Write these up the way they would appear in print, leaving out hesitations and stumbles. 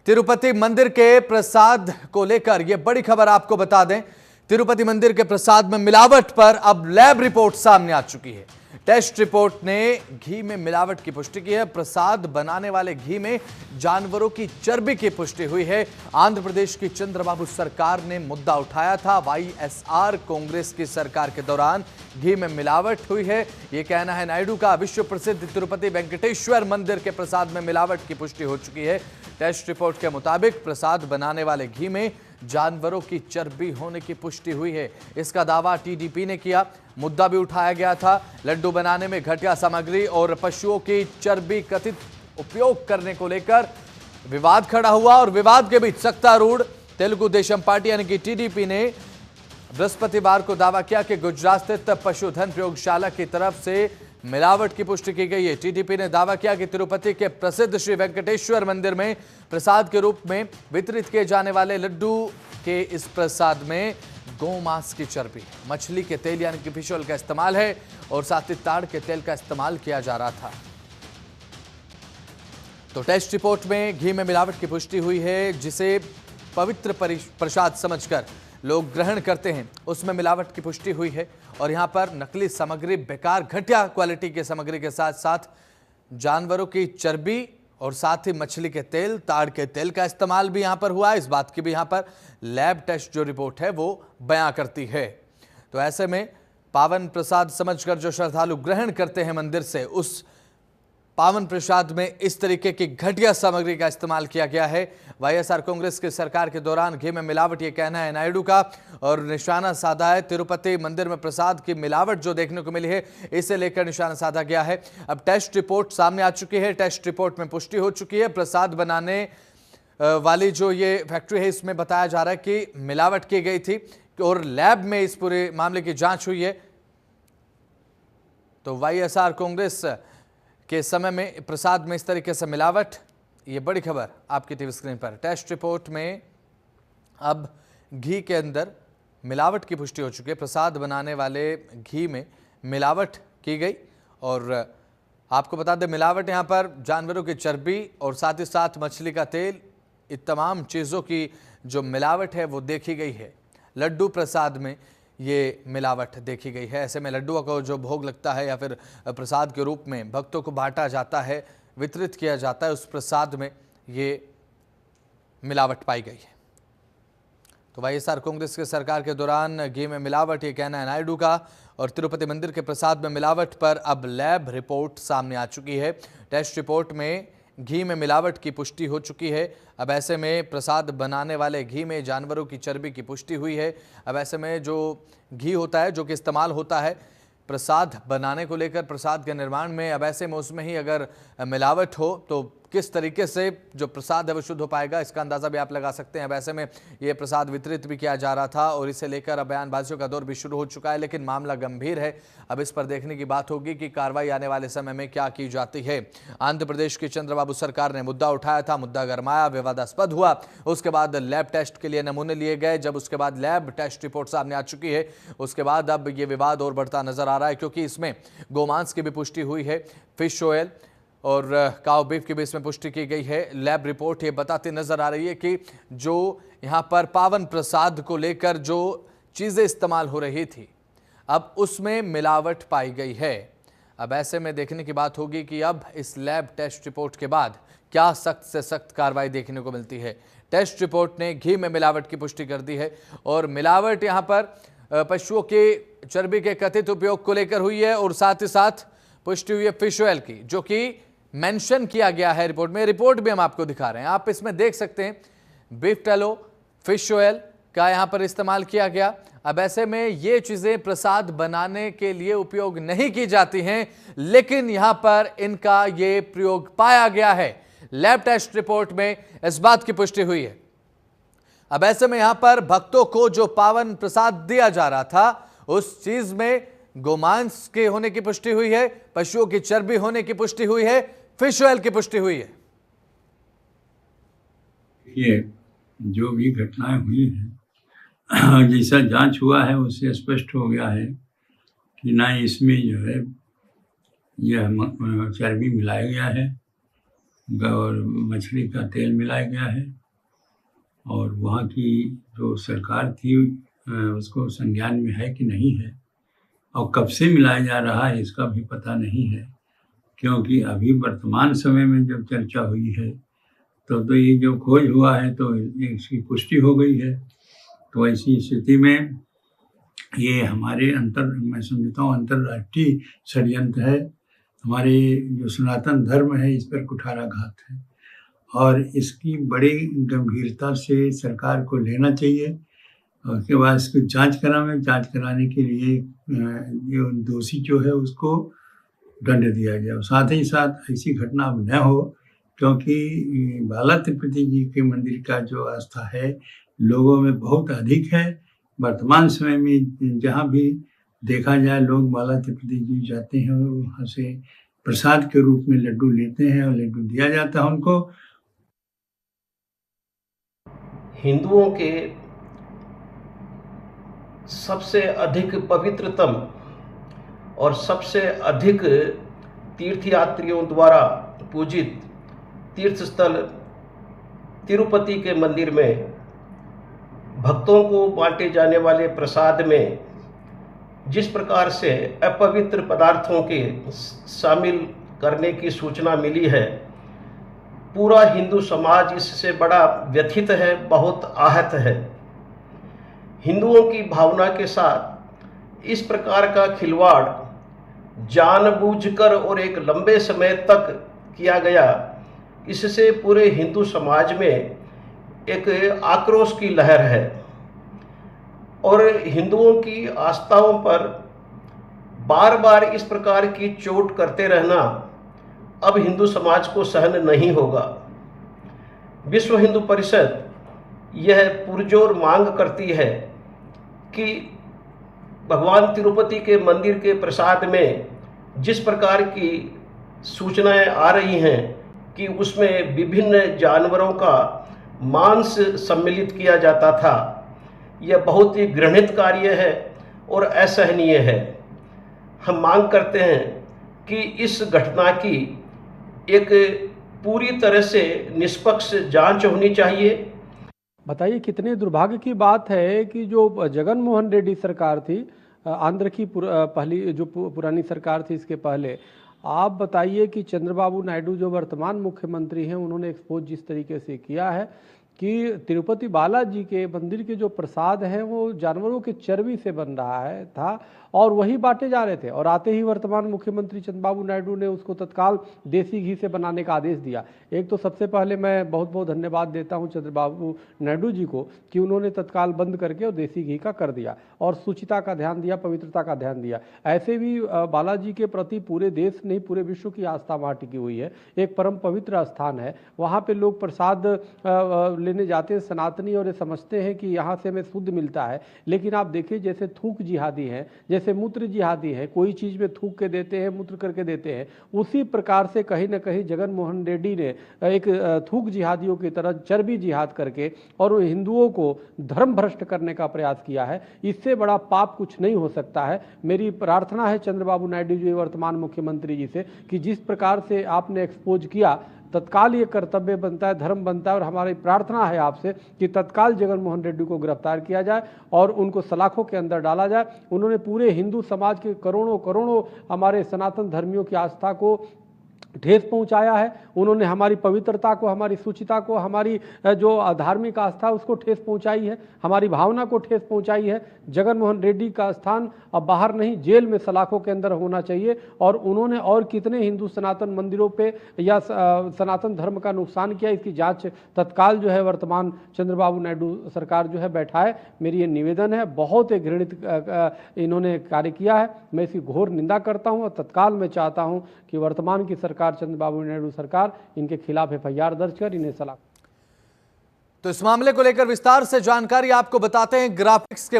तिरुपति मंदिर के प्रसाद को लेकर यह बड़ी खबर आपको बता दें। तिरुपति मंदिर के प्रसाद में मिलावट पर अब लैब रिपोर्ट सामने आ चुकी है। टेस्ट रिपोर्ट ने घी में मिलावट की पुष्टि की है। प्रसाद बनाने वाले घी में जानवरों की चर्बी की पुष्टि हुई है। आंध्र प्रदेश की चंद्रबाबू सरकार ने मुद्दा उठाया था। वाईएसआर कांग्रेस की सरकार के दौरान घी में मिलावट हुई है, यह कहना है नायडू का। विश्व प्रसिद्ध तिरुपति वेंकटेश्वर मंदिर के प्रसाद में मिलावट की पुष्टि हो चुकी है। टेस्ट रिपोर्ट के मुताबिक प्रसाद बनाने वाले घी में जानवरों की चर्बी होने की पुष्टि हुई है। इसका दावा टीडीपी ने किया। मुद्दा भी उठाया गया था। लड्डू बनाने में घटिया सामग्री और पशुओं की चर्बी कथित उपयोग करने को लेकर विवाद खड़ा हुआ और विवाद के बीच सत्तारूढ़ तेलुगु देशम पार्टी यानी कि टीडीपी ने बृहस्पतिवार को दावा किया कि गुजरात स्थित पशुधन प्रयोगशाला की तरफ से मिलावट की पुष्टि की गई है। टीडीपी ने दावा किया कि तिरुपति के प्रसिद्ध श्री वेंकटेश्वर मंदिर में प्रसाद के रूप में वितरित किए जाने वाले लड्डू के इस प्रसाद में गोमांस की चर्बी, मछली के तेल यानी कि फिश ऑयल का इस्तेमाल है और साथ ही ताड़ के तेल का इस्तेमाल किया जा रहा था। तो टेस्ट रिपोर्ट में घी में मिलावट की पुष्टि हुई है, जिसे पवित्र प्रसाद समझकर लोग ग्रहण करते हैं, उसमें मिलावट की पुष्टि हुई है। और यहां पर नकली सामग्री, बेकार घटिया क्वालिटी की सामग्री के साथ साथ जानवरों की चर्बी और साथ ही मछली के तेल, ताड़ के तेल का इस्तेमाल भी यहां पर हुआ है। इस बात की भी यहां पर लैब टेस्ट जो रिपोर्ट है वो बयां करती है। तो ऐसे में पावन प्रसाद समझकर जो श्रद्धालु ग्रहण करते हैं मंदिर से, उस पावन प्रसाद में इस तरीके की घटिया सामग्री का इस्तेमाल किया गया है। वाईएसआर कांग्रेस की सरकार के दौरान घी में मिलावट, ये कहना है नायडू का, और निशाना साधा है। तिरुपति मंदिर में प्रसाद की मिलावट जो देखने को मिली है, इसे लेकर निशाना साधा गया है। अब टेस्ट रिपोर्ट सामने आ चुकी है। टेस्ट रिपोर्ट में पुष्टि हो चुकी है। प्रसाद बनाने वाली जो ये फैक्ट्री है, इसमें बताया जा रहा है कि मिलावट की गई थी और लैब में इस पूरे मामले की जांच हुई है। तो वाईएसआर कांग्रेस के समय में प्रसाद में इस तरीके से मिलावट, ये बड़ी खबर आपकी टीवी स्क्रीन पर। टेस्ट रिपोर्ट में अब घी के अंदर मिलावट की पुष्टि हो चुकी है। प्रसाद बनाने वाले घी में मिलावट की गई और आपको बता दें, मिलावट यहाँ पर जानवरों की चर्बी और साथ ही साथ मछली का तेल, इन तमाम चीज़ों की जो मिलावट है वो देखी गई है। लड्डू प्रसाद में ये मिलावट देखी गई है। ऐसे में लड्डुओं को जो भोग लगता है या फिर प्रसाद के रूप में भक्तों को बांटा जाता है, वितरित किया जाता है, उस प्रसाद में ये मिलावट पाई गई है। तो वाईएसआर कांग्रेस के सरकार के दौरान घी में मिलावट, ये कहना है नायडू का। और तिरुपति मंदिर के प्रसाद में मिलावट पर अब लैब रिपोर्ट सामने आ चुकी है। टेस्ट रिपोर्ट में घी में मिलावट की पुष्टि हो चुकी है। अब ऐसे में प्रसाद बनाने वाले घी में जानवरों की चर्बी की पुष्टि हुई है। अब ऐसे में जो घी होता है, जो कि इस्तेमाल होता है प्रसाद बनाने को लेकर, प्रसाद के निर्माण में, अब ऐसे में उसमें ही अगर मिलावट हो तो किस तरीके से जो प्रसाद है वो शुद्ध हो पाएगा, इसका अंदाज़ा भी आप लगा सकते हैं। अब ऐसे में ये प्रसाद वितरित भी किया जा रहा था और इसे लेकर अब बयानबाजियों का दौर भी शुरू हो चुका है। लेकिन मामला गंभीर है। अब इस पर देखने की बात होगी कि कार्रवाई आने वाले समय में क्या की जाती है। आंध्र प्रदेश की चंद्रबाबू सरकार ने मुद्दा उठाया था, मुद्दा गरमाया, विवादास्पद हुआ। उसके बाद लैब टेस्ट के लिए नमूने लिए गए। जब उसके बाद लैब टेस्ट रिपोर्ट सामने आ चुकी है, उसके बाद अब ये विवाद और बढ़ता नजर आ रहा है, क्योंकि इसमें गोमांस की भी पुष्टि हुई है, फिश ऑयल और काउ बीफ की भी इसमें पुष्टि की गई है। लैब रिपोर्ट ये बताती नजर आ रही है कि जो यहाँ पर पावन प्रसाद को लेकर जो चीज़ें इस्तेमाल हो रही थी, अब उसमें मिलावट पाई गई है। अब ऐसे में देखने की बात होगी कि अब इस लैब टेस्ट रिपोर्ट के बाद क्या सख्त से सख्त कार्रवाई देखने को मिलती है। टेस्ट रिपोर्ट ने घी में मिलावट की पुष्टि कर दी है और मिलावट यहाँ पर पशुओं के चर्बी के कथित उपयोग को लेकर हुई है और साथ ही साथ पुष्टि हुई है फिश ऑयल की, जो कि मेंशन किया गया है रिपोर्ट में। रिपोर्ट भी हम आपको दिखा रहे हैं, आप इसमें देख सकते हैं बीफ टैलो, फिश ऑयल का यहाँ पर इस्तेमाल किया गया। अब ऐसे में ये चीजें प्रसाद बनाने के लिए उपयोग नहीं की जाती हैं, लेकिन यहाँ पर इनका ये प्रयोग पाया गया है। लैब टेस्ट रिपोर्ट में इस बात की पुष्टि हुई है। अब ऐसे में यहाँ पर भक्तों को जो पावन प्रसाद दिया जा रहा था, उस चीज में गोमांस के होने की पुष्टि हुई है, पशुओं की चर्बी होने की पुष्टि हुई है, फिश ऑयल की पुष्टि हुई है। ये जो भी घटनाएं हुई हैं, जैसा जांच हुआ है उससे स्पष्ट हो गया है कि ना इसमें जो है यह चर्बी मिलाया गया है, और मछली का तेल मिलाया गया है। और वहाँ की जो सरकार थी उसको संज्ञान में है कि नहीं है, और कब से मिलाया जा रहा है इसका भी पता नहीं है, क्योंकि अभी वर्तमान समय में जब चर्चा हुई है तो ये जो खोज हुआ है तो इसकी पुष्टि हो गई है। तो ऐसी स्थिति में ये हमारे मैं समझता हूँ अंतर्राष्ट्रीय षड्यंत्र है। हमारे जो सनातन धर्म है इस पर कुठाराघात है, और इसकी बड़ी गंभीरता से सरकार को लेना चाहिए। और उसके बाद इसको जांच कराने के लिए जो दोषी जो है उसको दंड दिया जाए। और साथ ही साथ ऐसी घटना अब न हो, क्योंकि बाला तिरुपति जी के मंदिर का जो आस्था है लोगों में बहुत अधिक है। वर्तमान समय में जहाँ भी देखा जाए लोग बाला तिरुपति जी जाते हैं, वहाँ से प्रसाद के रूप में लड्डू लेते हैं और लड्डू दिया जाता है उनको। हिंदुओं के सबसे अधिक पवित्रतम और सबसे अधिक तीर्थयात्रियों द्वारा पूजित तीर्थस्थल तिरुपति के मंदिर में भक्तों को बांटे जाने वाले प्रसाद में जिस प्रकार से अपवित्र पदार्थों के शामिल करने की सूचना मिली है, पूरा हिंदू समाज इससे बड़ा व्यथित है, बहुत आहत है। हिंदुओं की भावना के साथ इस प्रकार का खिलवाड़ जानबूझकर और एक लंबे समय तक किया गया, इससे पूरे हिंदू समाज में एक आक्रोश की लहर है और हिंदुओं की आस्थाओं पर बार बार इस प्रकार की चोट करते रहना अब हिंदू समाज को सहन नहीं होगा। विश्व हिंदू परिषद यह पुरजोर मांग करती है कि भगवान तिरुपति के मंदिर के प्रसाद में जिस प्रकार की सूचनाएं आ रही हैं कि उसमें विभिन्न जानवरों का मांस सम्मिलित किया जाता था, यह बहुत ही घृणित कार्य है और असहनीय है। हम मांग करते हैं कि इस घटना की एक पूरी तरह से निष्पक्ष जांच होनी चाहिए। बताइए, कितने दुर्भाग्य की बात है कि जो जगन मोहन रेड्डी सरकार थी, आंध्र की पहली जो पुरानी सरकार थी इसके पहले, आप बताइए कि चंद्रबाबू नायडू जो वर्तमान मुख्यमंत्री हैं उन्होंने एक्सपोज जिस तरीके से किया है कि तिरुपति बालाजी के मंदिर के जो प्रसाद हैं वो जानवरों के चर्बी से बन रहा है था और वही बांटे जा रहे थे, और आते ही वर्तमान मुख्यमंत्री चंद्रबाबू नायडू ने उसको तत्काल देसी घी से बनाने का आदेश दिया। एक तो सबसे पहले मैं बहुत बहुत धन्यवाद देता हूं चंद्रबाबू नायडू जी को कि उन्होंने तत्काल बंद करके और देसी घी का कर दिया और शुचिता का ध्यान दिया, पवित्रता का ध्यान दिया। ऐसे भी बालाजी के प्रति पूरे देश नहीं पूरे विश्व की आस्था वहाँ टिकी हुई है। एक परम पवित्र स्थान है, वहाँ पे लोग प्रसाद लेने जाते हैं सनातनी और ये समझते हैं कि यहाँ से हमें शुद्ध मिलता है, लेकिन आप देखिए जैसे थूक जिहादी हैं, जैसे मूत्र जिहादी हैं, कोई चीज़ में थूक के देते हैं, मूत्र करके देते हैं, उसी प्रकार से कहीं ना कहीं जगन मोहन रेड्डी ने एक थूक जिहादियों की तरह चर्बी जिहाद करके और हिंदुओं को धर्म भ्रष्ट करने का प्रयास किया है। इससे बड़ा पाप कुछ नहीं हो सकता है। मेरी प्रार्थना है चंद्रबाबू नायडू जी वर्तमान मुख्यमंत्री जी से कि जिस प्रकार से आपने एक्सपोज किया, तत्काल ये कर्तव्य बनता है, धर्म बनता है, और हमारी प्रार्थना है आपसे कि तत्काल जगन मोहन रेड्डी को गिरफ्तार किया जाए और उनको सलाखों के अंदर डाला जाए। उन्होंने पूरे हिंदू समाज के करोड़ों करोड़ों हमारे सनातन धर्मियों की आस्था को ठेस पहुंचाया है। उन्होंने हमारी पवित्रता को, हमारी शुचिता को, हमारी जो धार्मिक आस्था उसको ठेस पहुंचाई है, हमारी भावना को ठेस पहुंचाई है। जगन मोहन रेड्डी का स्थान अब बाहर नहीं, जेल में सलाखों के अंदर होना चाहिए। और उन्होंने और कितने हिंदू सनातन मंदिरों पे या सनातन धर्म का नुकसान किया, इसकी जांच तत्काल जो है वर्तमान चंद्रबाबू नायडू सरकार जो है बैठाए। मेरी ये निवेदन है। बहुत एक घृणित इन्होंने कार्य किया है, मैं इसकी घोर निंदा करता हूँ और तत्काल मैं चाहता हूँ कि वर्तमान की सरकार चंद्रबाबू नायडू सरकार इनके खिलाफ एफआईआर दर्ज कर इन्हें सलाख। तो इस मामले को लेकर विस्तार से जानकारी आपको बताते हैं ग्राफिक्स के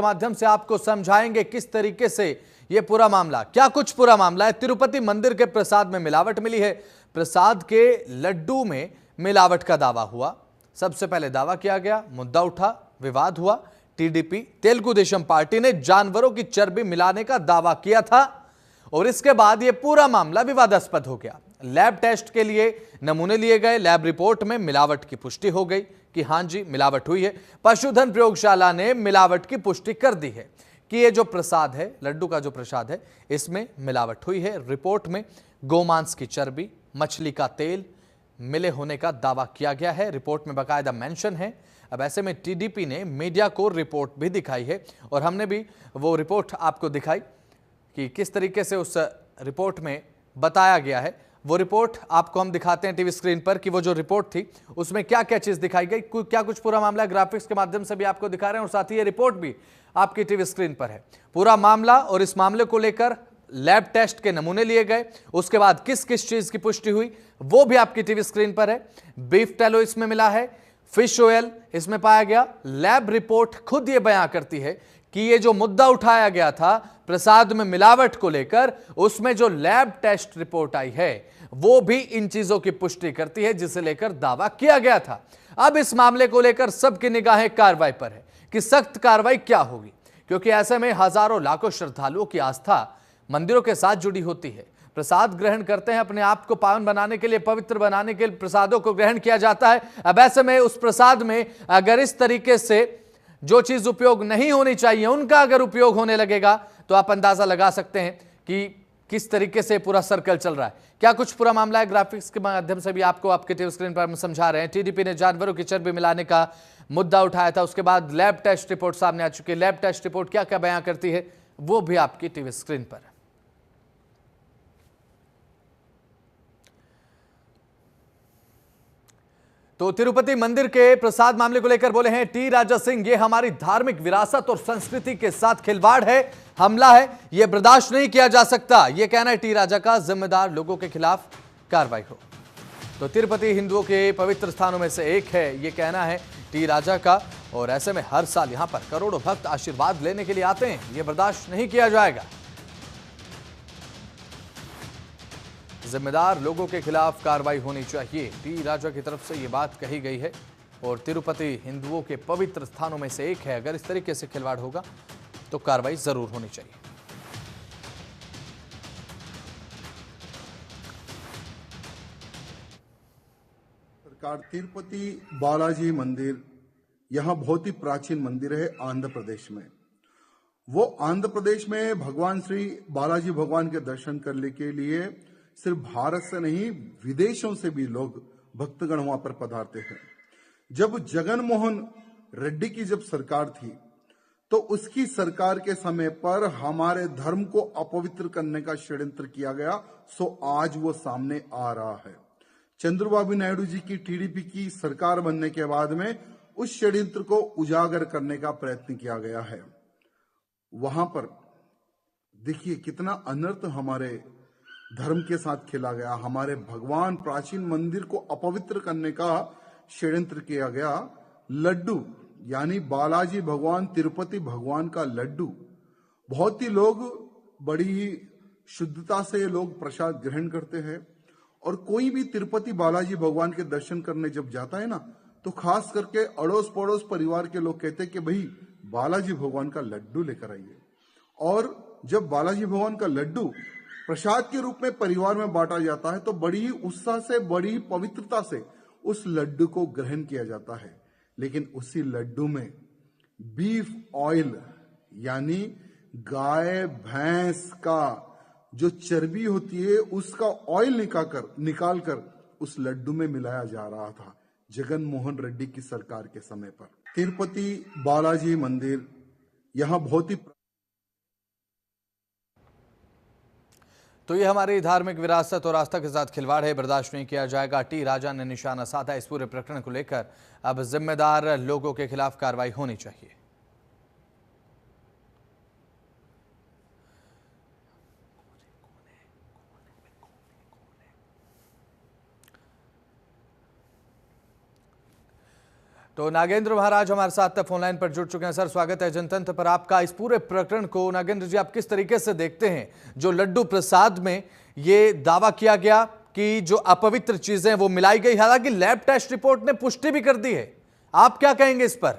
माध्यम से आपको समझाएंगे किस तरीके से यह पूरा मामला, क्या कुछ पूरा मामला है। तिरुपति मंदिर के प्रसाद में मिलावट मिली है, प्रसाद के लड्डू में मिलावट का दावा हुआ। सबसे पहले दावा किया गया, मुद्दा उठा, विवाद हुआ। टीडीपी तेलुगु देशम पार्टी ने जानवरों की चर्बी मिलाने का दावा किया था और इसके बाद यह पूरा मामला विवादास्पद हो गया। लैब टेस्ट के लिए नमूने लिए गए, लैब रिपोर्ट में मिलावट की पुष्टि हो गई कि हां जी मिलावट हुई है। पशुधन प्रयोगशाला ने मिलावट की पुष्टि कर दी है कि ये जो प्रसाद है, लड्डू का जो प्रसाद है, इसमें मिलावट हुई है। रिपोर्ट में गोमांस की चर्बी, मछली का तेल मिले होने का दावा किया गया है। रिपोर्ट में बाकायदा मेंशन है। अब ऐसे में टीडीपी ने मीडिया को रिपोर्ट भी दिखाई है और हमने भी वो रिपोर्ट आपको दिखाई कि किस तरीके से उस रिपोर्ट में बताया गया है। वो रिपोर्ट आपको हम दिखाते हैं टीवी स्क्रीन पर कि वो जो रिपोर्ट थी उसमें क्या क्या चीज दिखाई गई, क्या कुछ पूरा मामला ग्राफिक्स के माध्यम से भी आपको दिखा रहे हैं और साथ ही ये रिपोर्ट भी आपकी टीवी स्क्रीन पर है। पूरा मामला और इस मामले को लेकर लैब टेस्ट के नमूने लिए गए, उसके बाद किस किस चीज की पुष्टि हुई वो भी आपकी टीवी स्क्रीन पर है। बीफ टैलो इसमें मिला है, फिश ऑयल इसमें पाया गया। लैब रिपोर्ट खुद ये बयां करती है कि ये जो मुद्दा उठाया गया था प्रसाद में मिलावट को लेकर, उसमें जो लैब टेस्ट रिपोर्ट आई है वो भी इन चीजों की पुष्टि करती है जिसे लेकर दावा किया गया था। अब इस मामले को लेकर सबकी निगाहें कार्रवाई पर है कि सख्त कार्रवाई क्या होगी, क्योंकि ऐसे में हजारों लाखों श्रद्धालुओं की आस्था मंदिरों के साथ जुड़ी होती है। प्रसाद ग्रहण करते हैं, अपने आप को पावन बनाने के लिए, पवित्र बनाने के लिए प्रसादों को ग्रहण किया जाता है। अब ऐसे में उस प्रसाद में अगर इस तरीके से जो चीज उपयोग नहीं होनी चाहिए उनका अगर उपयोग होने लगेगा तो आप अंदाजा लगा सकते हैं कि किस तरीके से पूरा सर्कल चल रहा है। क्या कुछ पूरा मामला है, ग्राफिक्स के माध्यम से भी आपको आपके टीवी स्क्रीन पर हम समझा रहे हैं। टीडीपी ने जानवरों की चर्बी मिलाने का मुद्दा उठाया था, उसके बाद लैब टेस्ट रिपोर्ट सामने आ चुकी है। लैब टेस्ट रिपोर्ट क्या क्या बयां करती है वो भी आपकी टीवी स्क्रीन पर है। तो तिरुपति मंदिर के प्रसाद मामले को लेकर बोले हैं टी राजा सिंह, ये हमारी धार्मिक विरासत और संस्कृति के साथ खिलवाड़ है, हमला है, ये बर्दाश्त नहीं किया जा सकता। ये कहना है टी राजा का। जिम्मेदार लोगों के खिलाफ कार्रवाई हो। तो तिरुपति हिंदुओं के पवित्र स्थानों में से एक है, ये कहना है टी राजा का, और ऐसे में हर साल यहां पर करोड़ों भक्त आशीर्वाद लेने के लिए आते हैं, ये बर्दाश्त नहीं किया जाएगा। जिम्मेदार लोगों के खिलाफ कार्रवाई होनी चाहिए, टी राजा की तरफ से ये बात कही गई है। और तिरुपति हिंदुओं के पवित्र स्थानों में से एक है, अगर इस तरीके से खिलवाड़ होगा तो कार्रवाई जरूर होनी चाहिए। सरकार तिरुपति बालाजी मंदिर यहाँ बहुत ही प्राचीन मंदिर है आंध्र प्रदेश में। वो आंध्र प्रदेश में भगवान श्री बालाजी भगवान के दर्शन करने के लिए सिर्फ भारत से नहीं विदेशों से भी लोग भक्तगण वहां पर पधारते हैं। जब जगन मोहन रेड्डी की जब सरकार थी तो उसकी सरकार के समय पर हमारे धर्म को अपवित्र करने का षड्यंत्र किया गया, सो आज वो सामने आ रहा है। चंद्रबाबू नायडू जी की टीडीपी की सरकार बनने के बाद में उस षड्यंत्र को उजागर करने का प्रयत्न किया गया है। वहां पर देखिए कितना अनर्थ हमारे धर्म के साथ खेला गया, हमारे भगवान प्राचीन मंदिर को अपवित्र करने का षड्यंत्र किया गया। लड्डू यानी बालाजी भगवान तिरुपति भगवान का लड्डू, बहुत ही लोग बड़ी ही शुद्धता से लोग प्रसाद ग्रहण करते हैं। और कोई भी तिरुपति बालाजी भगवान के दर्शन करने जब जाता है ना, तो खास करके अड़ोस पड़ोस परिवार के लोग कहते हैं कि भाई बालाजी भगवान का लड्डू लेकर आइए। और जब बालाजी भगवान का लड्डू प्रसाद के रूप में परिवार में बांटा जाता है तो बड़ी ही उत्साह से, बड़ी ही पवित्रता से उस लड्डू को ग्रहण किया जाता है। लेकिन उसी लड्डू में बीफ ऑयल यानी गाय भैंस का जो चर्बी होती है उसका ऑयल निकाल कर उस लड्डू में मिलाया जा रहा था जगन मोहन रेड्डी की सरकार के समय पर। तिरुपति बालाजी मंदिर यहाँ बहुत ही तो ये हमारी धार्मिक विरासत और आस्था के साथ खिलवाड़ है, बर्दाश्त नहीं किया जाएगा। टी राजा ने निशाना साधा। इस पूरे प्रकरण को लेकर अब जिम्मेदार लोगों के खिलाफ कार्रवाई होनी चाहिए। तो नागेंद्र महाराज हमारे साथ फोनलाइन पर जुड़ चुके हैं। सर स्वागत है जनतंत्र पर आपका। इस पूरे प्रकरण को नागेंद्र जी आप किस तरीके से देखते हैं? जो लड्डू प्रसाद में ये दावा किया गया कि जो अपवित्र चीजें वो मिलाई गई, हालांकि लैब टेस्ट रिपोर्ट ने पुष्टि भी कर दी है, आप क्या कहेंगे इस पर?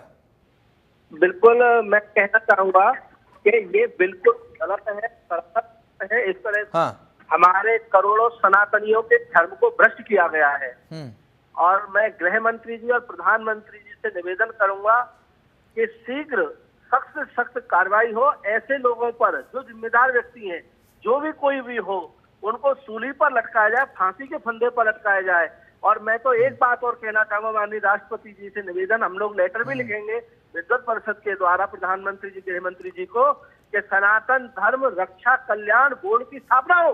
बिल्कुल, मैं कहना चाहूंगा कि ये बिल्कुल गलत है, इस तरह हमारे करोड़ों सनातनियों के धर्म को भ्रष्ट किया गया है। और मैं गृह मंत्री जी और प्रधानमंत्री जी से निवेदन करूंगा कि शीघ्र सख्त से सख्त कार्रवाई हो। ऐसे लोगों पर जो जिम्मेदार व्यक्ति हैं, जो भी कोई भी हो, उनको सूली पर लटकाया जाए, फांसी के फंदे पर लटकाया जाए। और मैं तो एक बात और कहना चाहूंगा माननीय राष्ट्रपति जी से निवेदन, हम लोग लेटर भी लिखेंगे विद्वत परिषद के द्वारा प्रधानमंत्री जी, गृह मंत्री जी को, कि सनातन धर्म रक्षा कल्याण बोर्ड की स्थापना हो।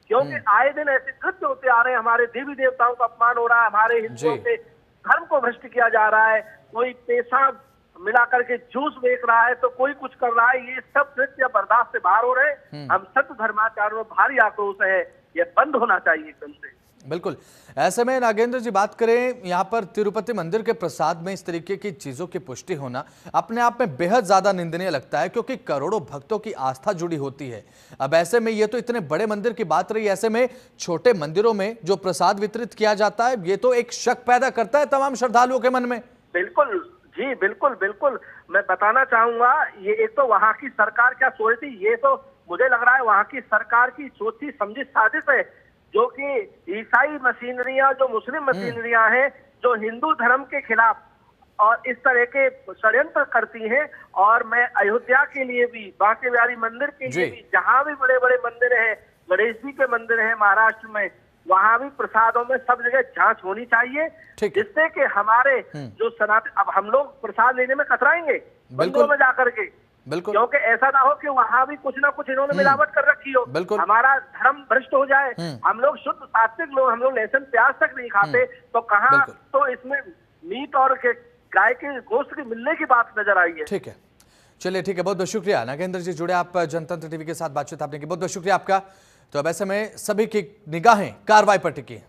क्योंकि आए दिन ऐसे कृत्य होते आ रहे हैं, हमारे देवी देवताओं का अपमान हो रहा है, हमारे हिंदुओं के धर्म को भ्रष्ट किया जा रहा है, कोई पेशाब मिला करके जूस बेच रहा है तो कोई कुछ कर रहा है। ये सब कृत्य बर्दाश्त से बाहर हो रहे हैं। हम सत्य धर्माचार्यों में भारी आक्रोश है, ये बंद होना चाहिए एकदम से। बिल्कुल। ऐसे में नागेंद्र जी बात करें, यहाँ पर तिरुपति मंदिर के प्रसाद में इस तरीके की चीजों की पुष्टि होना अपने आप में बेहद ज्यादा निंदनीय लगता है, क्योंकि करोड़ों भक्तों की आस्था जुड़ी होती है। अब ऐसे में ये तो इतने बड़े मंदिर की बात रही, ऐसे में छोटे मंदिरों में जो प्रसाद वितरित किया जाता है, ये तो एक शक पैदा करता है तमाम श्रद्धालुओं के मन में। बिल्कुल जी, बिल्कुल बिल्कुल। मैं बताना चाहूंगा, ये एक तो वहाँ की सरकार क्या सोच रही थी, ये तो मुझे लग रहा है वहाँ की सरकार की सोची समझी साजिश है, जो कि ईसाई मशीनरियां, जो मुस्लिम मशीनरियां हैं, जो हिंदू धर्म के खिलाफ और इस तरह के षड्यंत्र करती हैं। और मैं अयोध्या के लिए भी, बांके बिहारी मंदिर के लिए भी, जहां भी बड़े बड़े मंदिर हैं, गणेश जी के मंदिर हैं महाराष्ट्र में, वहां भी प्रसादों में सब जगह जांच होनी चाहिए, जिससे कि हमारे जो सनातन, अब हम लोग प्रसाद लेने में कतराएंगे मंदिरों में जाकर के, बिल्कुल, क्योंकि ऐसा ना हो कि वहां भी कुछ ना कुछ इन्होंने मिलावट कर रखी हो, हमारा धर्म भ्रष्ट हो जाए। हम लोग शुद्ध सात्विक लोग, हम लोग लहसुन प्याज तक नहीं खाते, तो कहाँ तो इसमें मीट और गाय के गोश्त की मिलने की बात नजर आई है। ठीक है, चलिए ठीक है, बहुत बहुत शुक्रिया नागेंद्र जी, जुड़े आप जनतंत्र टीवी के साथ बातचीत आपने की, बहुत बहुत शुक्रिया आपका। तो अब ऐसे में सभी की निगाहें कार्रवाई पर टिकी है।